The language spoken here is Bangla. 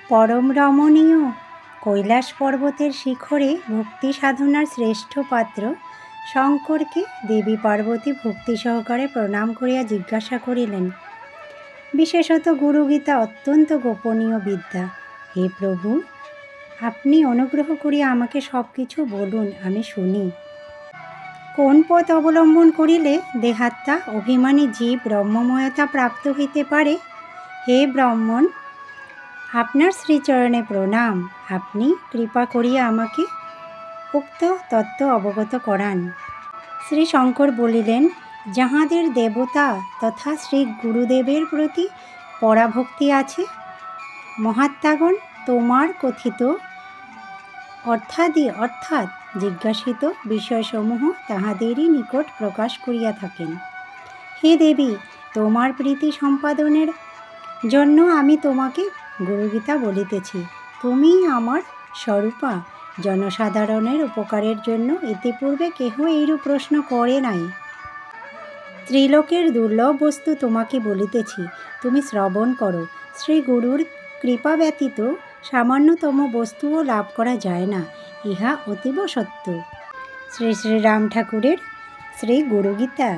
পরম রমণীয় কৈলাস পর্বতের শিখরে ভক্তি সাধনার শ্রেষ্ঠ পাত্র শঙ্করকে দেবী পার্বতী ভক্তি সহকারে প্রণাম করিয়া জিজ্ঞাসা করিলেন, বিশেষত গুরুগীতা অত্যন্ত গোপনীয় বিদ্যা। হে প্রভু, আপনি অনুগ্রহ করিয়া আমাকে সব কিছু বলুন, আমি শুনি। কোন পথ অবলম্বন করিলে দেহাত্মা অভিমানী জীব ব্রহ্মময়তা প্রাপ্ত হইতে পারে? হে ব্রাহ্মণ, আপনার শ্রীচরণে প্রণাম। আপনি কৃপা করিয়া আমাকে উক্ত তত্ত্ব অবগত করান। শ্রী শঙ্কর বলিলেন, যাহাদের দেবতা তথা শ্রী গুরুদেবের প্রতি পরাভক্তি আছে, মহাত্মাগণ তোমার কথিত অর্থাৎ জিজ্ঞাসিত বিষয়সমূহ তাহাদেরই নিকট প্রকাশ করিয়া থাকেন। হে দেবী, তোমার প্রীতি সম্পাদনের জন্য আমি তোমাকে গুরুগীতা বলিতেছি। তুমি আমার স্বরূপা, জনসাধারণের উপকারের জন্য ইতিপূর্বে কেহ এইরূপ প্রশ্ন করে নাই। ত্রিলোকের দুর্লভ বস্তু তোমাকে বলিতেছি, তুমি শ্রবণ করো। শ্রী গুরুর কৃপা ব্যতীত সামান্যতম বস্তুও লাভ করা যায় না, ইহা অতীব সত্য। শ্রী শ্রী রাম ঠাকুরের শ্রী গুরুগীতা।